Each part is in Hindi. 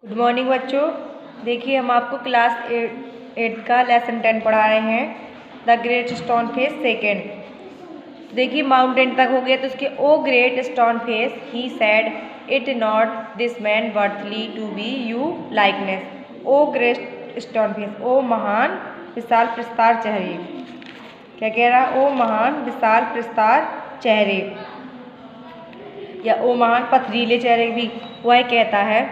गुड मॉर्निंग बच्चों। देखिए हम आपको क्लास 8 का लेसन 10 पढ़ा रहे हैं, the Great Stone Face second. देखिए माउंटेन तक हो गया तो उसके O Great Stone Face he said it not this man worthy to be you likeness. O Great Stone Face, ओ महान विशाल प्रस्तार चेहरे। क्या कह रहा है? ओ महान विशाल प्रस्तार चेहरे या ओ महान पथरीले चेहरे भी वह कहता है।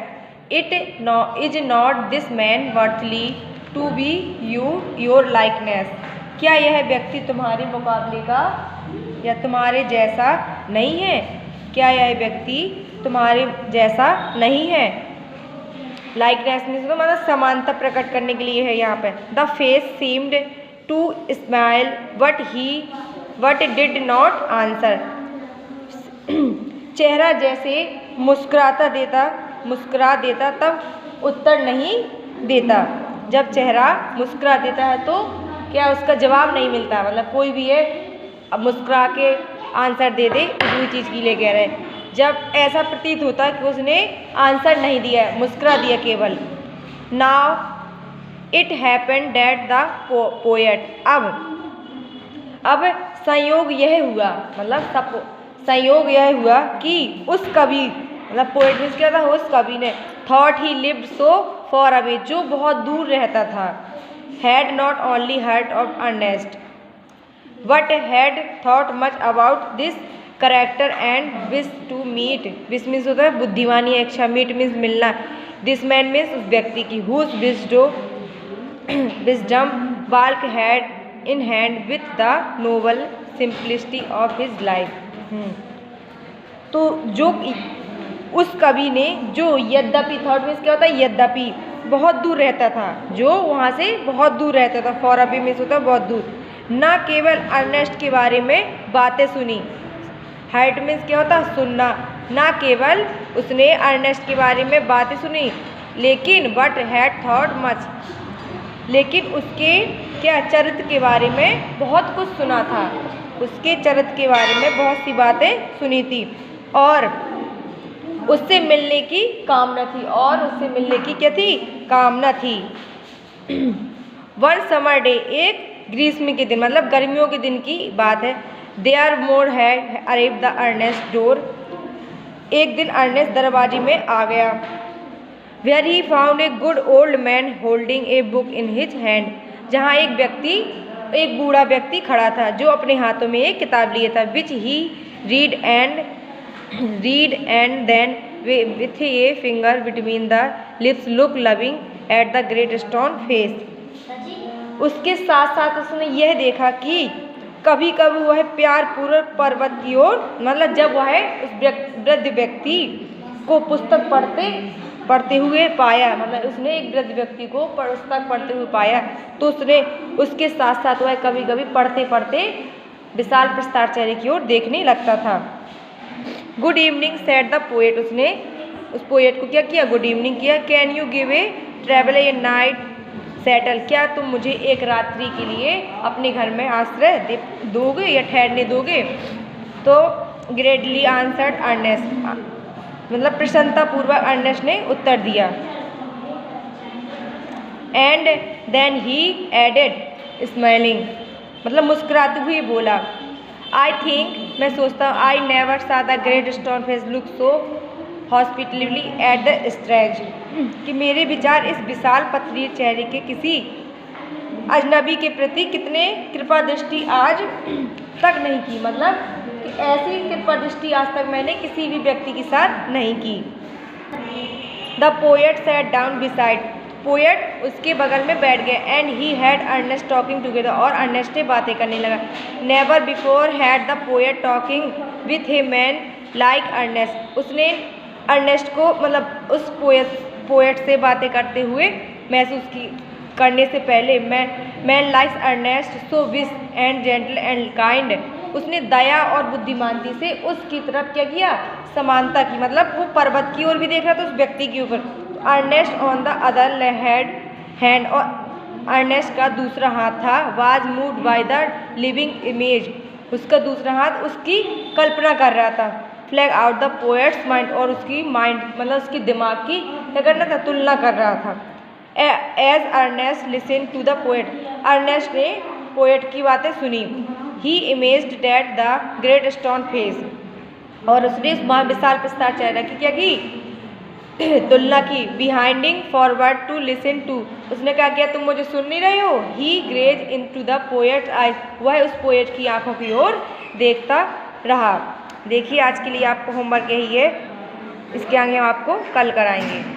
It is not this man worthy to be you your likeness. क्या यह व्यक्ति तुम्हारे मुकाबले का या तुम्हारे जैसा नहीं है? क्या यह व्यक्ति तुम्हारे जैसा नहीं है? लाइकनेस में तो मतलब समानता प्रकट करने के लिए है यहाँ पे। The face seemed to smile but did not answer. चेहरा जैसे मुस्कुरा देता तब उत्तर नहीं देता। जब चेहरा मुस्कुरा देता है तो क्या उसका जवाब नहीं मिलता, मतलब कोई भी है अब मुस्कुरा के आंसर दे दे दूसरी चीज़ के लिए कह रहे हैं। जब ऐसा प्रतीत होता है कि उसने आंसर नहीं दिया, मुस्कुरा दिया केवल। Now it happened that the poet. अब संयोग यह हुआ, मतलब संयोग यह हुआ कि उस कवि, मतलब पोएट मीन्स क्या था, उस कवि ने thought he lived so far away, जो बहुत दूर रहता था, had not only heard of Ernest but had thought much about this character and wish to meet. Wish means होता है बुद्धिमानी या इच्छा, मीट मीन्स मिलना। दिस मैन मीन्स उस व्यक्ति की, whose wisdom walk had in hand with the noble simplicity of his life. तो जो उस कवि ने, जो यद्यपि, थॉट मीन्स क्या होता है यद्यपि, बहुत दूर रहता था, जो वहाँ से बहुत दूर रहता था, फॉर अवे मीन्स होता है बहुत दूर, न केवल अर्नेस्ट के बारे में बातें सुनी। हर्ट मीन्स क्या होता है सुनना। न केवल उसने अर्नेस्ट के बारे में बातें सुनी, लेकिन बट हैड थॉट मच, लेकिन उसके क्या चरित्र के बारे में बहुत कुछ सुना था। उसके चरित्र के बारे में बहुत सी बातें सुनी थी और उससे मिलने की कामना थी, और उससे मिलने की क्या थी? कामना थी। वन समर डे, एक ग्रीष्म के दिन, मतलब गर्मियों के दिन की बात है। There more had arrived the Ernest door, एक दिन अर्नेस्ट दरवाजे में आ गया। Where he found a good old man holding a book in his hand, जहाँ एक बूढ़ा व्यक्ति खड़ा था जो अपने हाथों में एक किताब लिए था। Which he read and then with a finger between the lips look loving at the Great Stone Face. उसके साथ साथ उसने यह देखा कि कभी कभी वह प्यार पूर्वक पर्वत की ओर, मतलब जब वह उस वृद्ध व्यक्ति को पुस्तक पढ़ते हुए पाया, मतलब उसने एक वृद्ध व्यक्ति को पुस्तक पढ़ते हुए पाया, तो उसने उसके साथ साथ वह कभी कभी पढ़ते पढ़ते विशाल प्रस्तार चेहरे की ओर देखने लगता था। Good evening said the poet, उसने उस पोएट को क्या किया? गुड इवनिंग किया। Can you give a travel A night settle, क्या तुम मुझे एक रात्रि के लिए अपने घर में आश्रय दोगे या ठहरने दोगे? तो ग्रेटली आंसर्ड अर्नेस्ट, मतलब प्रसन्नता पूर्वक अर्नेस्ट ने उत्तर दिया। And then he added smiling, मतलब मुस्कुराते हुए बोला, आई थिंक, मैं सोचता हूँ, I never saw the Great Stone Face look so hospitably at the strange, कि मेरे विचार इस विशाल पथरीले चेहरे के किसी अजनबी के प्रति कितने कृपा दृष्टि आज तक नहीं की, मतलब कि ऐसी कृपा दृष्टि आज तक मैंने किसी भी व्यक्ति के साथ नहीं की। The poet sat down beside, poet उसके बगल में बैठ गए। And he had Ernest talking together, और अर्नेस्ट से बातें करने लगा। Never before had the poet talking with a man like Ernest, उसने अर्नेस्ट को, मतलब उस पोएट से बातें करते हुए महसूस करने से पहले, man likes Ernest so wise and gentle and kind, उसने दया और बुद्धिमानती से उसकी तरफ क्या किया? समानता की, मतलब वो पर्वत की ओर भी देख रहा था, उस व्यक्ति के ऊपर। Ernest on the other hand, और अर्नेस्ट का दूसरा हाथ था, was moved by the living image, उसका दूसरा हाथ उसकी कल्पना कर रहा था। Flag out the poet's mind, और उसकी माइंड, मतलब उसकी दिमाग की क्या करना था, तुलना कर रहा था। As Ernest listen to the poet, Ernest ने पोएट की बातें सुनी। He imaged that the Great Stone Face, और उसने उस विशाल प्रस्तार चेहरा की क्या की, तुलना की। Bending forward to listen to, उसने क्या किया, तुम मुझे सुन नहीं रहे हो। He gaze into the poet eye, वह उस पोएट की आंखों की ओर देखता रहा। देखिए आज के लिए आपको होमवर्क यही है, इसके आगे हम आपको कल कराएंगे।